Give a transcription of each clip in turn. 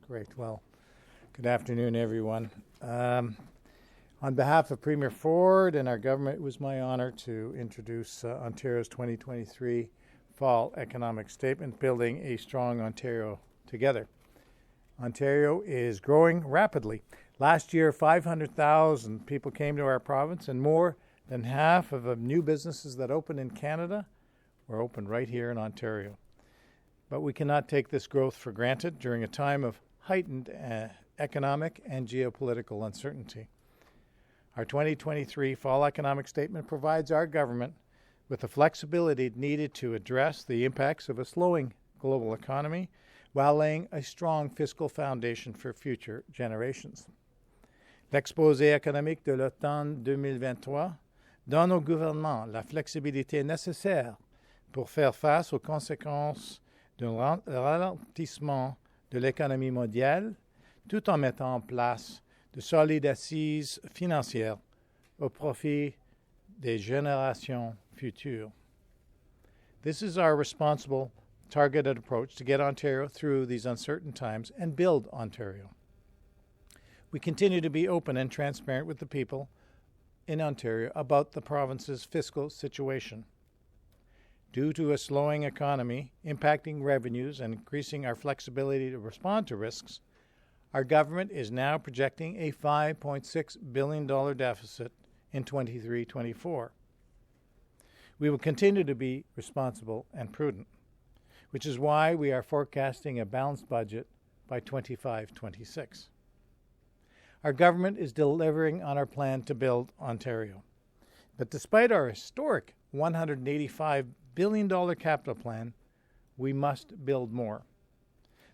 Great. Well, good afternoon, everyone. On behalf of Premier Ford and our government, it was my honor to introduce Ontario's 2023 Fall Economic Statement, Building a Strong Ontario Together. Ontario is growing rapidly. Last year, 500,000 people came to our province, and more than half of the new businesses that opened in Canada were opened right here in Ontario. But we cannot take this growth for granted during a time of heightened economic and geopolitical uncertainty. Our 2023 Fall Economic Statement provides our government with the flexibility needed to address the impacts of a slowing global economy while laying a strong fiscal foundation for future generations. L'exposé économique de l'automne 2023 donne au gouvernement la flexibilité nécessaire pour faire face aux conséquences d'un ralentissement de l'économie mondiale, tout en mettant en place de solides assises financières au profit des générations futures. This is our responsible, targeted approach to get Ontario through these uncertain times and build Ontario. We continue to be open and transparent with the people in Ontario about the province's fiscal situation. Due to a slowing economy impacting revenues and increasing our flexibility to respond to risks, our government is now projecting a $5.6 billion deficit in 23-24. We will continue to be responsible and prudent, which is why we are forecasting a balanced budget by 25-26. Our government is delivering on our plan to build Ontario. But despite our historic $185 billion capital plan, we must build more.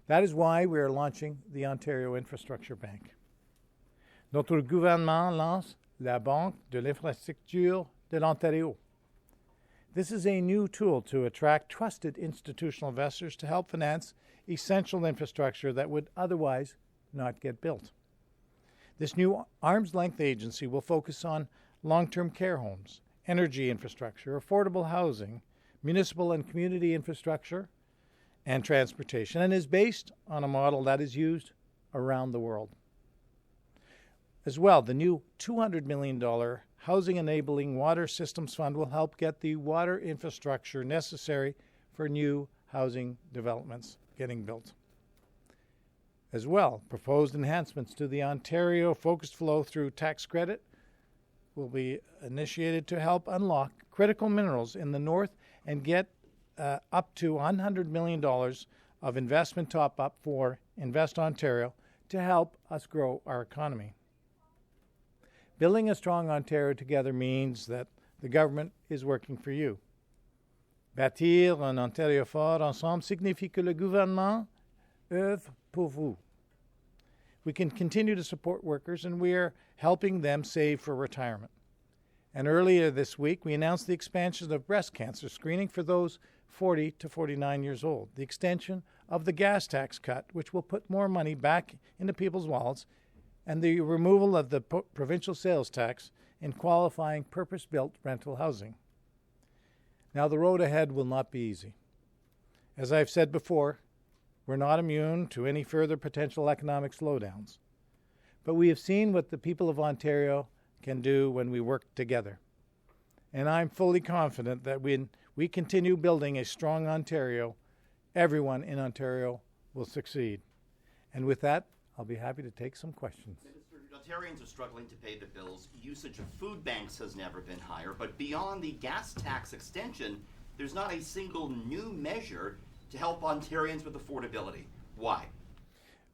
That is why we are launching the Ontario Infrastructure Bank. Notre gouvernement lance la Banque de l'Infrastructure de l'Ontario. This is a new tool to attract trusted institutional investors to help finance essential infrastructure that would otherwise not get built. This new arm's-length agency will focus on long-term care homes, energy infrastructure, affordable housing, municipal and community infrastructure, and transportation, and is based on a model that is used around the world. As well, the new $200 million Housing Enabling Water Systems Fund will help get the water infrastructure necessary for new housing developments getting built. As well, proposed enhancements to the Ontario Focused Flow through tax credit will be initiated to help unlock critical minerals in the north and get up to $100 million of investment top-up for Invest Ontario to help us grow our economy. Building a strong Ontario together means that the government is working for you. Bâtir un Ontario fort ensemble signifie que le gouvernement œuvre pour vous. We can continue to support workers, and we are helping them save for retirement. And earlier this week, we announced the expansion of breast cancer screening for those 40 to 49 years old, the extension of the gas tax cut, which will put more money back into people's wallets, and the removal of the provincial sales tax in qualifying purpose-built rental housing. Now, the road ahead will not be easy. As I've said before, we're not immune to any further potential economic slowdowns. But we have seen what the people of Ontario can do when we work together. And I'm fully confident that when we continue building a strong Ontario, everyone in Ontario will succeed. And with that, I'll be happy to take some questions. Minister, Ontarians are struggling to pay the bills. Usage of food banks has never been higher. But beyond the gas tax extension, there's not a single new measure to help Ontarians with affordability. Why?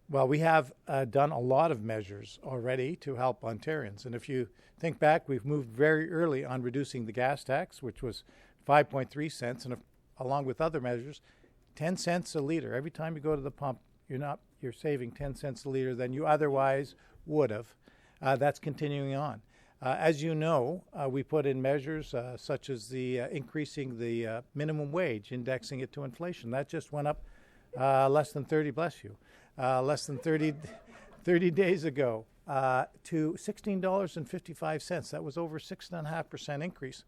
Well, we have done a lot of measures already to help Ontarians. And if you think back, we've moved very early on reducing the gas tax, which was 5.3 cents, and along with other measures, 10 cents a liter. Every time you go to the pump, you're saving 10 cents a liter than you otherwise would have. That's continuing on. As you know, we put in measures such as the increasing the minimum wage, indexing it to inflation. That just went up less than 30 days ago to $16.55. That was over 6.5% increase.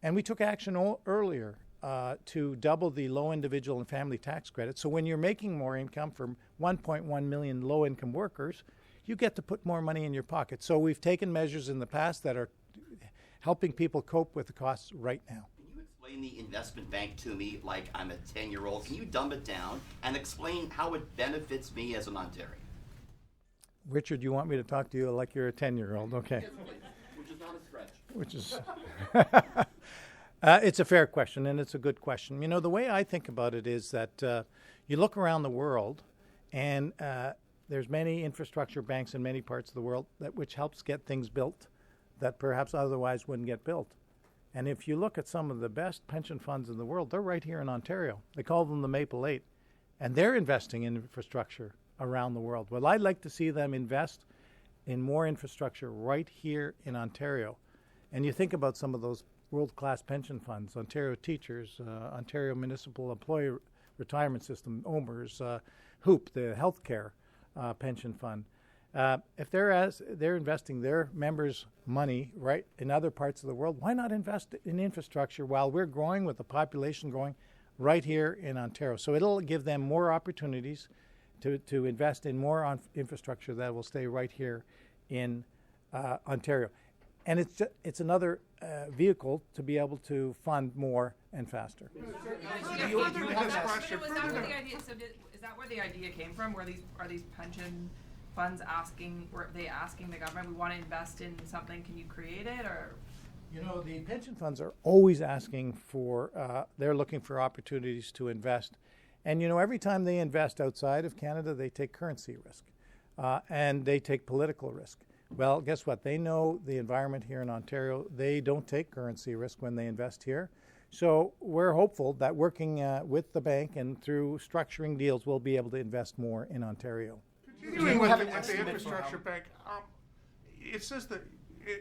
And we took action earlier to double the low individual and family tax credit. So when you're making more income from 1.1 million low-income workers, you get to put more money in your pocket. So we've taken measures in the past that are helping people cope with the costs right now. Can you explain the investment bank to me like I'm a 10-year-old? Can you dumb it down and explain how it benefits me as an Ontarian? Richard, you want me to talk to you like you're a 10-year-old? Okay. Yes, please. Which is not a stretch. Which is it's a fair question, and it's a good question. You know, the way I think about it is that you look around the world, and there's many infrastructure banks in many parts of the world which helps get things built that perhaps otherwise wouldn't get built. And if you look at some of the best pension funds in the world, they're right here in Ontario. They call them the Maple 8, and they're investing in infrastructure around the world. Well, I'd like to see them invest in more infrastructure right here in Ontario. And you think about some of those world-class pension funds, Ontario Teachers, Ontario Municipal Employee Retirement System, OMERS, HOOP, the healthcare pension fund. If they're investing their members' money right in other parts of the world, why not invest in infrastructure while we're growing with the population growing right here in Ontario? So it'll give them more opportunities to invest in more infrastructure that will stay right here in Ontario. And it's another vehicle to be able to fund more and faster. Is that where the idea came from? Are these pension funds asking the government, we want to invest in something, can you create it? Or you know, the pension funds are always asking for they're looking for opportunities to invest. And you know, every time they invest outside of Canada, they take currency risk and they take political risk. Well, guess what? They know the environment here in Ontario. They don't take currency risk when they invest here. So we're hopeful that working with the bank and through structuring deals, we'll be able to invest more in Ontario. Continuing with the infrastructure bank, it says that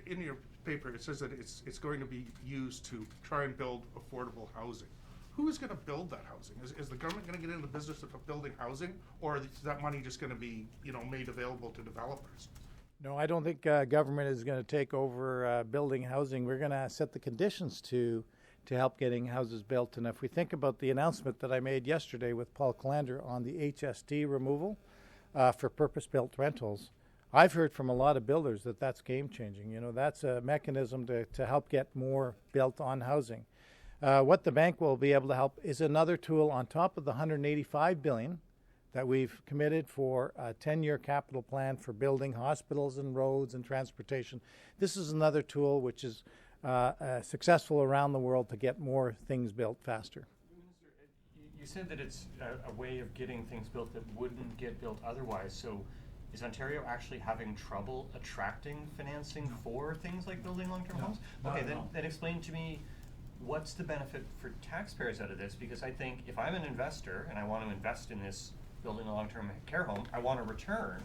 in your paper, it says that it's going to be used to try and build affordable housing. Who is going to build that housing? Is the government going to get into the business of building housing, or is that money just going to be, made available to developers? No, I don't think government is going to take over building housing. We're going to set the conditions to help getting houses built. And if we think about the announcement that I made yesterday with Paul Callander on the HST removal for purpose-built rentals, I've heard from a lot of builders that that's game-changing. You know, that's a mechanism to help get more built on housing. What the bank will be able to help is another tool on top of the $185 billion that we've committed for a 10-year capital plan for building hospitals and roads and transportation. This is another tool which is successful around the world to get more things built faster. You said that it's a way of getting things built that wouldn't get built otherwise. So is Ontario actually having trouble attracting financing for things like building long-term homes? Okay, then explain to me, what's the benefit for taxpayers out of this? Because I think if I'm an investor and I want to invest in this building a long-term care home, I want a return.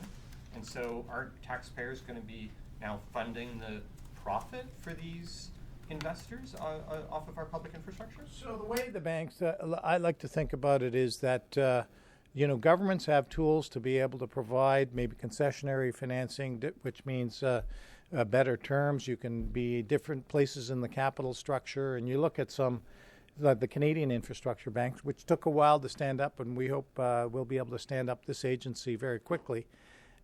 And so are taxpayers going to be now funding the profit for these investors off of our public infrastructure? So the way the banks, I like to think about it is that, governments have tools to be able to provide maybe concessionary financing, which means better terms. You can be different places in the capital structure. And you look at some, like the Canadian infrastructure banks, which took a while to stand up, and we hope we'll be able to stand up this agency very quickly.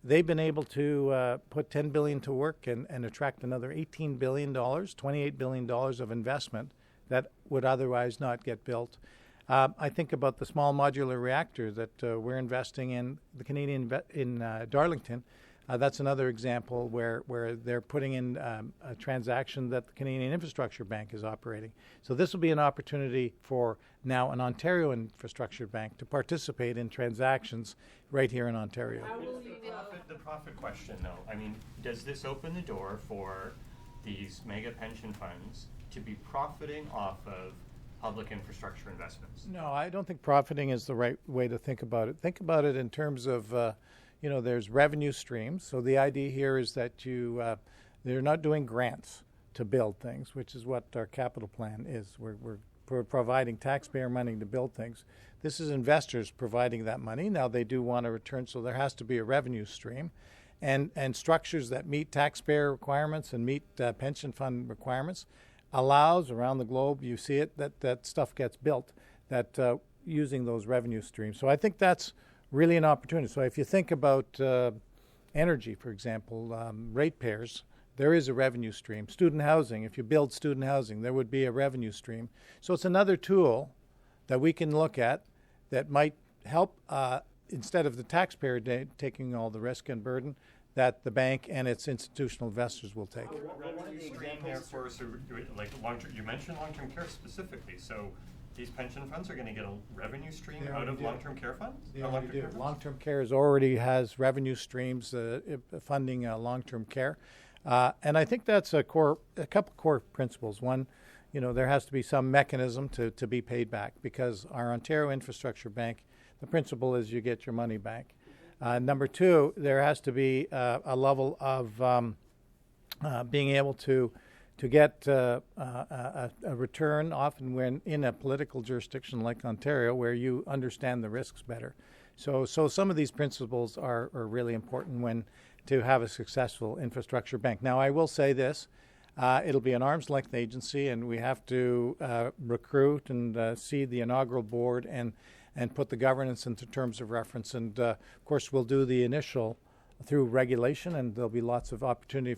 They've been able to put $10 billion to work and attract another $18 billion, $28 billion of investment that would otherwise not get built. I think about the small modular reactor that we're investing in, the Canadian in Darlington. That's another example where they're putting in a transaction that the Canadian Infrastructure Bank is operating. So this will be an opportunity for now an Ontario Infrastructure Bank to participate in transactions right here in Ontario. The profit question, though, I mean, does this open the door for these mega pension funds to be profiting off of public infrastructure investments? No, I don't think profiting is the right way to think about it. Think about it in terms of there's revenue streams. So the idea here is that they're not doing grants to build things, which is what our capital plan is. We're providing taxpayer money to build things. This is investors providing that money. Now they do want a return, so there has to be a revenue stream. And structures that meet taxpayer requirements and meet pension fund requirements allows around the globe, you see it, that stuff gets built, that using those revenue streams. So I think that's really an opportunity. So if you think about energy, for example, ratepayers, there is a revenue stream. Student housing, if you build student housing, there would be a revenue stream. So it's another tool that we can look at that might help, instead of the taxpayer taking all the risk and burden, that the bank and its institutional investors will take. Revenue stream there for, so like long-term, you mentioned long-term care specifically, so these pension funds are going to get a revenue stream out of long-term care funds? They already do. Long-term care already has revenue streams funding long-term care. And I think that's a couple core principles. One, there has to be some mechanism to be paid back, because our Ontario Infrastructure Bank, the principle is you get your money back. Number two, there has to be a level of being able to get a return, often when in a political jurisdiction like Ontario, where you understand the risks better. So some of these principles are really important when to have a successful infrastructure bank. Now, I will say this. It'll be an arm's length agency, and we have to recruit and see the inaugural board and put the governance into terms of reference. And, of course, we'll do the initial through regulation, and there'll be lots of opportunity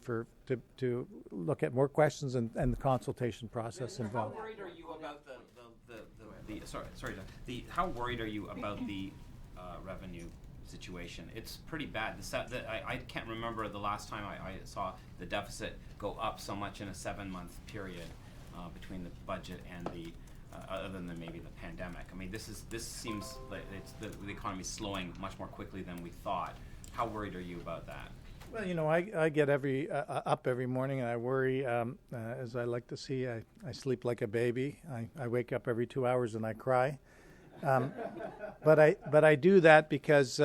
to look at more questions and the consultation process involved. How worried are you about how worried are you about the revenue situation? It's pretty bad. I can't remember the last time I saw the deficit go up so much in a 7-month period between the budget and the other than maybe the pandemic. I mean, this seems like the economy's slowing much more quickly than we thought. How worried are you about that? Well, I get up every morning, and I worry, as I like to see. I sleep like a baby. I wake up every 2 hours and I cry. But I do that because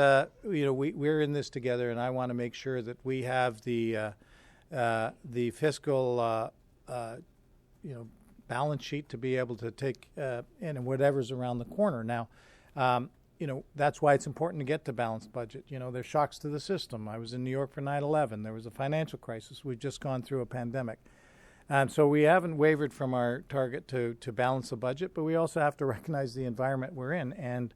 we're in this together, and I want to make sure that we have the fiscal balance sheet to be able to take in whatever's around the corner. Now, that's why it's important to get to balanced budget. There's shocks to the system. I was in New York for 9/11. There was a financial crisis. We've just gone through a pandemic. So we haven't wavered from our target to balance the budget, but we also have to recognize the environment we're in. And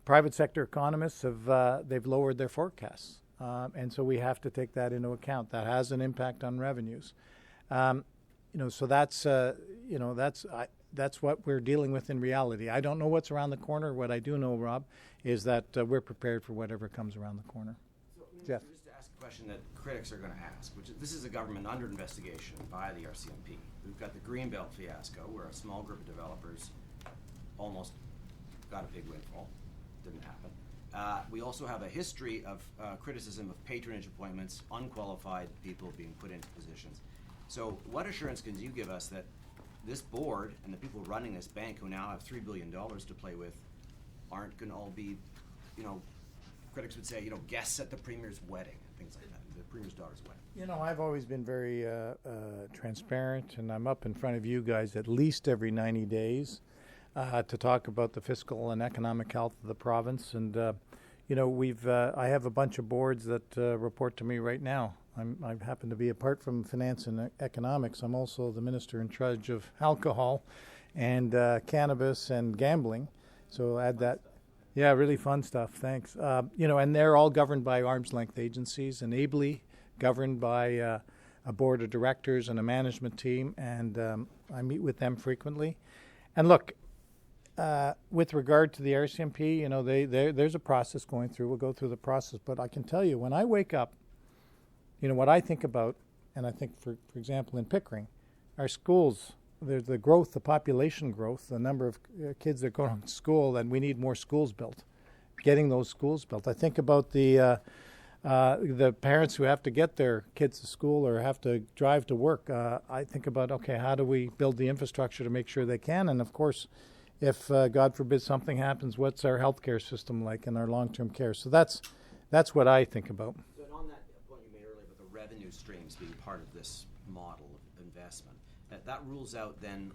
private sector economists they've lowered their forecasts, and so we have to take that into account. That has an impact on revenues. So that's what we're dealing with in reality. I don't know what's around the corner. What I do know, Rob, is that we're prepared for whatever comes around the corner. So, Jeff. Just to ask a question that critics are going to ask, which is, this is a government under investigation by the RCMP. We've got the Greenbelt fiasco, where a small group of developers almost got a big windfall. Didn't happen. We also have a history of criticism of patronage appointments, unqualified people being put into positions. So what assurance can you give us that this board and the people running this bank, who now have $3 billion to play with, aren't going to all be, critics would say, guests at the Premier's wedding and things like that, the Premier's daughter's wedding? I've always been very transparent, and I'm up in front of you guys at least every 90 days to talk about the fiscal and economic health of the province. And, I have a bunch of boards that report to me right now. I happen to be, apart from finance and economics, I'm also the minister in charge of alcohol and cannabis and gambling. So add that. Yeah, really fun stuff. Thanks. And they're all governed by arm's length agencies, and ably governed by a board of directors and a management team. And I meet with them frequently. And look, with regard to the RCMP, there's a process going through. We'll go through the process. But I can tell you, when I wake up, what I think about, and I think, for example, in Pickering, our schools, there's the growth, the population growth, the number of kids that go to school, and we need more schools built, getting those schools built. I think about the parents who have to get their kids to school or have to drive to work. I think about, okay, how do we build the infrastructure to make sure they can? And, of course, if, God forbid, something happens, what's our healthcare system like and our long-term care? So that's what I think about. So on that point you made earlier about the revenue streams being part of this model of investment, that rules out then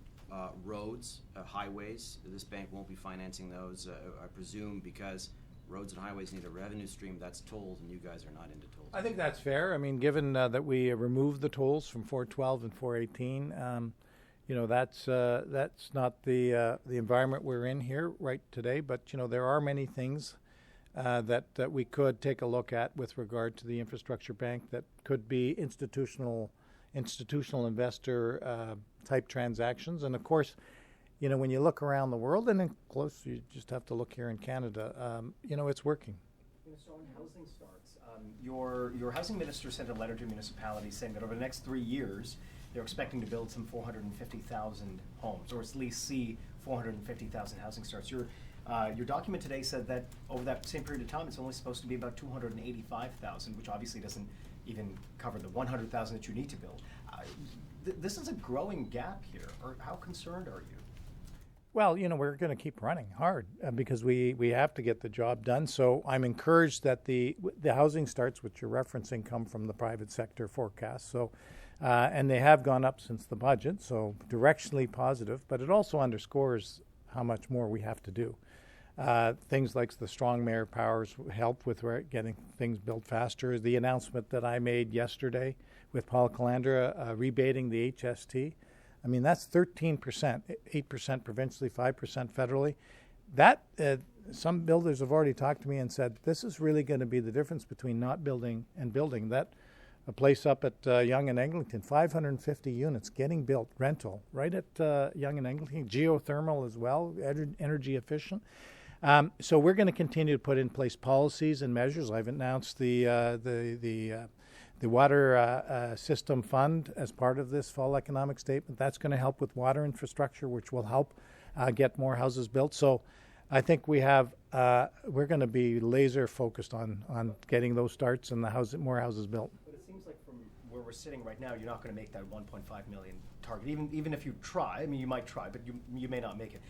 roads, highways. This bank won't be financing those, I presume, because roads and highways need a revenue stream. That's tolls, and you guys are not into tolls. I think that's fair. I mean, given that we removed the tolls from 412 and 418, that's not the environment we're in here right today. But there are many things that we could take a look at with regard to the infrastructure bank that could be institutional investor type transactions. And of course, when you look around the world, and then close, you just have to look here in Canada. It's working. So on housing starts, your housing minister sent a letter to municipalities saying that over the next 3 years, they're expecting to build some 450,000 homes, or at least see 450,000 housing starts. Your document today said that over that same period of time, it's only supposed to be about 285,000, which obviously doesn't even cover the 100,000 that you need to build. This is a growing gap here. Or how concerned are you? Well, we're going to keep running hard because we have to get the job done. So I'm encouraged that the housing starts, which you're referencing, come from the private sector forecast. So, and they have gone up since the budget, so directionally positive. But it also underscores how much more we have to do. Things like the strong mayor powers help with getting things built faster. The announcement that I made yesterday with Paul Calandra rebating the HST. I mean, that's 13%, 8% provincially, 5% federally. That some builders have already talked to me and said, this is really going to be the difference between not building and building. That a place up at Yonge and Eglinton, 550 units getting built, rental, right at Yonge and Eglinton, geothermal as well, energy efficient. So we're going to continue to put in place policies and measures. I've announced the water system fund as part of this fall economic statement. That's going to help with water infrastructure, which will help get more houses built. So I think we're going to be laser focused on getting those starts and more houses built. But it seems like from where we're sitting right now, you're not going to make that 1.5 million target. Even if you try, I mean, you might try, but you may not make it.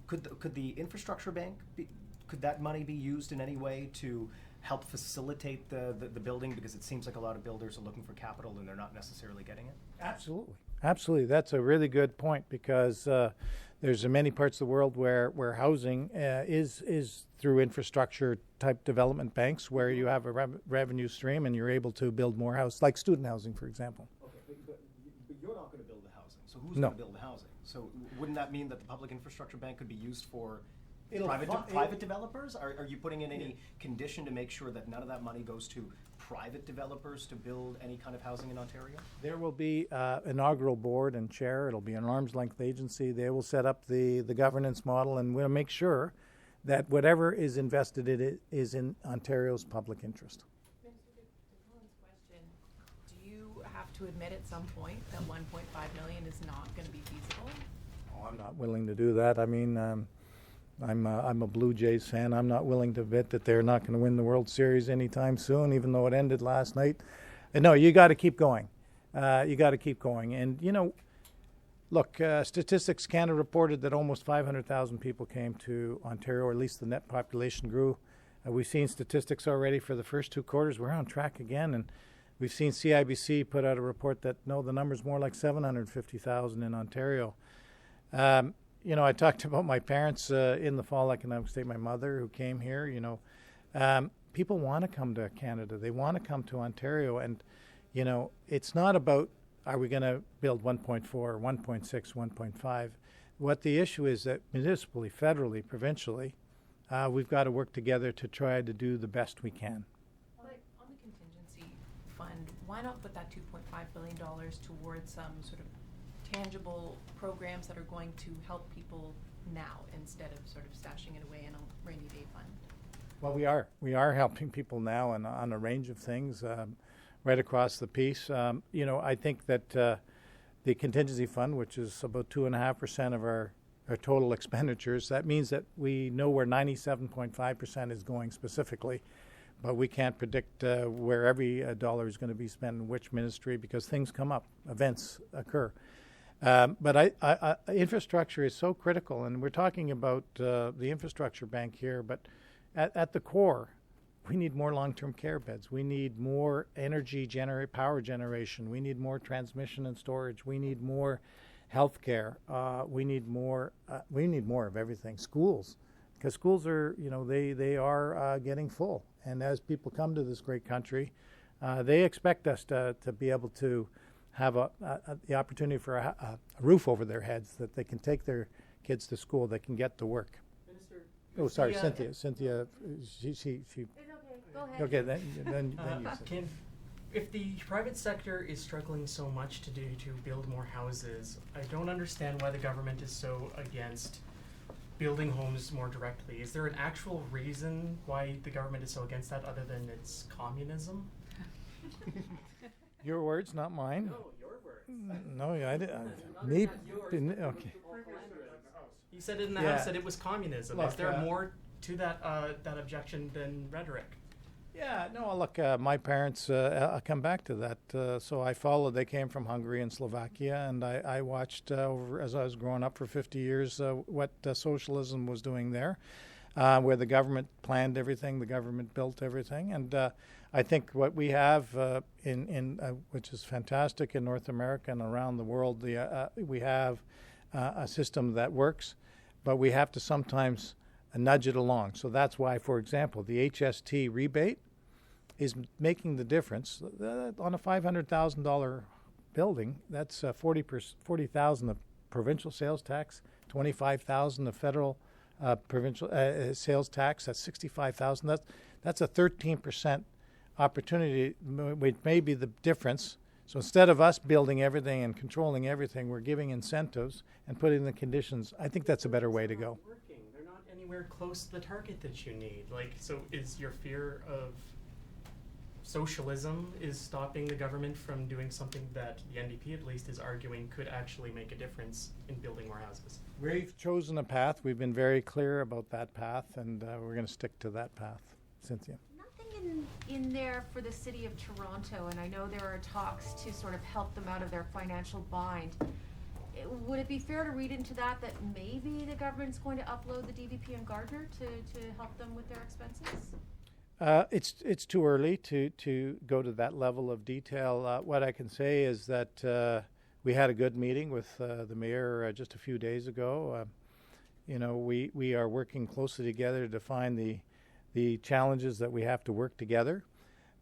Could the infrastructure bank could that money be used in any way to help facilitate the building, because it seems like a lot of builders are looking for capital and they're not necessarily getting it? Absolutely. That's a really good point, because there's many parts of the world where housing is through infrastructure type development banks, where you have a revenue stream and you're able to build more houses, like student housing, for example. Okay, but you're not going to build the housing, so who's No. going to build the housing? So wouldn't that mean that the public infrastructure bank could be used for It'll private developers? Are you putting in any condition to make sure that none of that money goes to private developers to build any kind of housing in Ontario? There will be inaugural board and chair. It'll be an arm's length agency. They will set up the governance model, and we'll make sure that whatever is invested in it is in Ontario's public interest. To Colin's question, do you have to admit at some point that 1.5 million is not going to be feasible? Oh, I'm not willing to do that. I mean, I'm a Blue Jays fan. I'm not willing to bet that they're not going to win the World Series anytime soon, even though it ended last night. And no, you got to keep going. And, look, Statistics Canada reported that almost 500,000 people came to Ontario, or at least the net population grew. We've seen statistics already for the first 2 quarters. We're on track again. And we've seen CIBC put out a report that, no, the number's more like 750,000 in Ontario. I talked about my parents in the fall economic state, my mother who came here, people want to come to Canada. They want to come to Ontario. And, it's not about, are we going to build 1.4, 1.6, 1.5? What the issue is that municipally, federally, provincially, we've got to work together to try to do the best we can. But on the contingency fund, why not put that $2.5 billion towards some sort of tangible programs that are going to help people now, instead of sort of stashing it away in a rainy day fund? Well, we are helping people now on a range of things right across the piece. I think that the contingency fund, which is about 2.5% of our total expenditures, that means that we know where 97.5% is going specifically, but we can't predict where every dollar is going to be spent in which ministry, because things come up, events occur. But infrastructure is so critical, and we're talking about the infrastructure bank here, but at the core, we need more long-term care beds. We need more power generation. We need more transmission and storage. We need more health care. We need more of everything. Schools, because schools are, they are getting full. And as people come to this great country, they expect us to be able to have the opportunity for a roof over their heads, that they can take their kids to school, they can get to work. Minister, Oh, sorry, yeah. Cynthia, she. It's okay, go ahead. Okay, then you. Cynthia. If the private sector is struggling so much to build more houses, I don't understand why the government is so against building homes more directly. Is there an actual reason why the government is so against that other than it's communism? Your words, not mine. No, your words. No, I didn't. Me? Okay. You said it in the Yeah. House that it was communism. Look, is there more to that objection than rhetoric? Yeah, no, look, my parents, I'll come back to that. So I followed, they came from Hungary and Slovakia, and I watched over, as I was growing up for 50 years, what socialism was doing there, where the government planned everything, the government built everything. And I think what we have, which is fantastic in North America and around the world, we have a system that works, but we have to sometimes nudge it along. So that's why, for example, the HST rebate is making the difference. On a $500,000 building, that's 40,000 of provincial sales tax, 25,000 of federal provincial sales tax. That's 65,000. That's a 13% opportunity, which may be the difference. So instead of us building everything and controlling everything, we're giving incentives and putting the conditions. I think that's a better way to go. They're not anywhere close to the target that you need. Like, so is your fear of socialism is stopping the government from doing something that the NDP at least is arguing could actually make a difference in building more houses? We've chosen a path. We've been very clear about that path, and we're going to stick to that path. Cynthia. Nothing in there for the city of Toronto, and I know there are talks to sort of help them out of their financial bind. Would it be fair to read into that maybe the government's going to upload the DVP and Gardner to help them with their expenses? It's too early to go to that level of detail. What I can say is that we had a good meeting with the mayor just a few days ago. We are working closely together to define the challenges that we have to work together,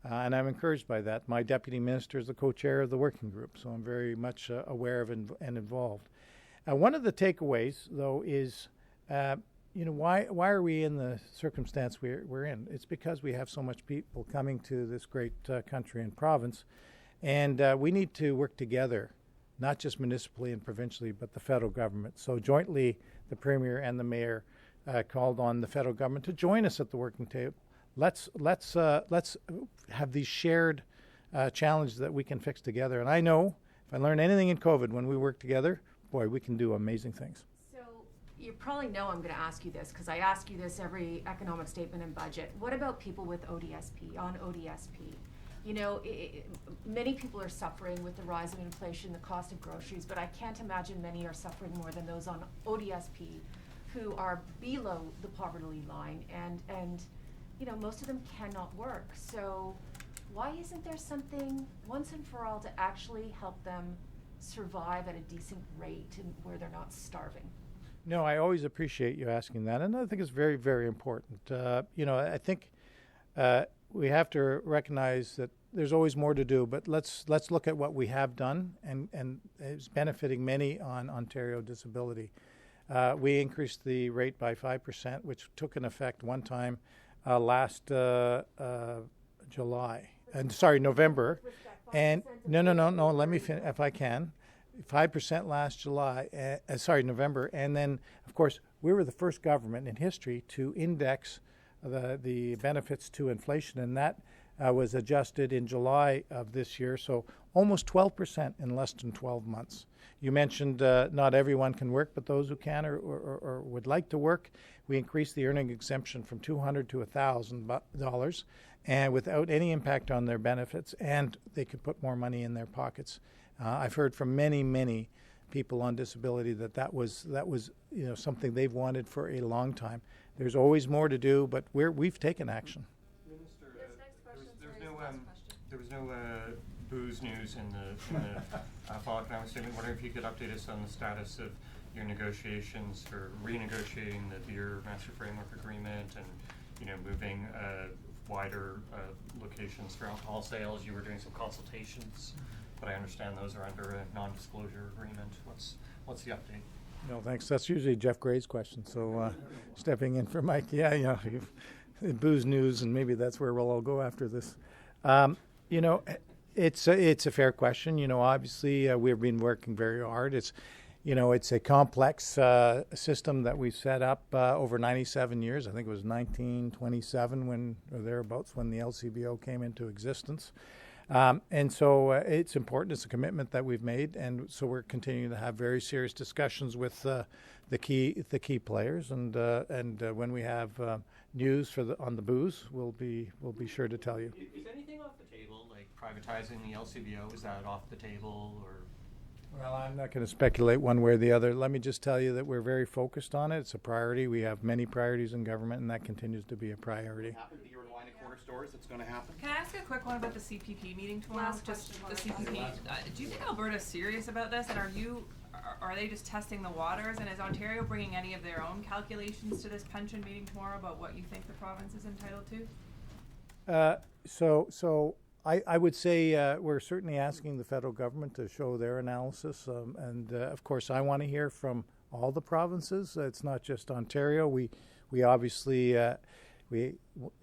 and I'm encouraged by that. My deputy minister is the co-chair of the working group, so I'm very much aware of and involved. One of the takeaways, though, is why are we in the circumstance we're in? It's because we have so much people coming to this great country and province, and we need to work together, not just municipally and provincially, but the federal government. So jointly, the Premier and the Mayor called on the federal government to join us at the working table. Let's have these shared challenges that we can fix together. And I know if I learn anything in COVID, when we work together, boy, we can do amazing things. You probably know I'm going to ask you this because I ask you this every economic statement and budget. What about people with ODSP, on ODSP? Many people are suffering with the rise of inflation, the cost of groceries, but I can't imagine many are suffering more than those on ODSP who are below the poverty line and most of them cannot work. So why isn't there something once and for all to actually help them survive at a decent rate and where they're not starving? No, I always appreciate you asking that, and I think it's very, very important. I think we have to recognize that there's always more to do, but let's look at what we have done, and it's benefiting many on Ontario disability. We increased the rate by 5%, which took an effect one time last November. And no, let me finish if I can. 5% last November. And then, of course, we were the first government in history to index the benefits to inflation, and that was adjusted in July of this year. So almost 12% in less than 12 months. You mentioned not everyone can work, but those who can or would like to work, we increased the earning exemption from $200 to $1,000, and without any impact on their benefits, and they could put more money in their pockets. I've heard from many people on disability that was something they've wanted for a long time. There's always more to do, but we've taken action. Minister, there was no booze news in the fall economic statement. Wondering if you could update us on the status of your negotiations for renegotiating the beer master framework agreement and moving wider locations for alcohol sales. You were doing some consultations but I understand those are under a non-disclosure agreement. What's the update? No, thanks. That's usually Jeff Gray's question. So stepping in for Mike. Yeah, booze news, and maybe that's where we'll all go after this. It's a fair question. Obviously we've been working very hard. It's a complex system that we set up over 97 years. I think it was 1927 or thereabouts when the LCBO came into existence. And so it's important. It's a commitment that we've made, and so we're continuing to have very serious discussions with the key players. And when we have news on the booze, we'll be sure to tell you. Is anything off the table, like privatizing the LCBO? Is that off the table, or? Well, I'm not going to speculate one way or the other. Let me just tell you that we're very focused on it. It's a priority. We have many priorities in government, and that continues to be a priority. Happen to your line of corner stores, it's going to happen. Can I ask a quick one about the CPP meeting tomorrow? Last Just question, the Laura. CPP. Do you think Alberta's serious about this, and are they just testing the waters? And is Ontario bringing any of their own calculations to this pension meeting tomorrow about what you think the province is entitled to? So I would say we're certainly asking the federal government to show their analysis, and of course I want to hear from all the provinces. It's not just Ontario. We obviously we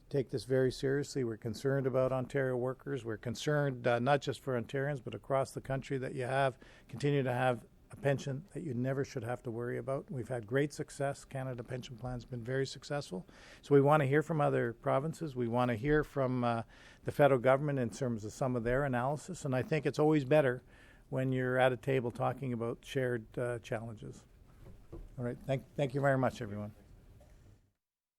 take this very seriously. We're concerned about Ontario workers. We're concerned not just for Ontarians but across the country that continue to have a pension that you never should have to worry about. We've had great success. Canada Pension Plan's been very successful. So we want to hear from other provinces. We want to hear from the federal government in terms of some of their analysis. And I think it's always better when you're at a table talking about shared challenges. All right. Thank you very much, everyone.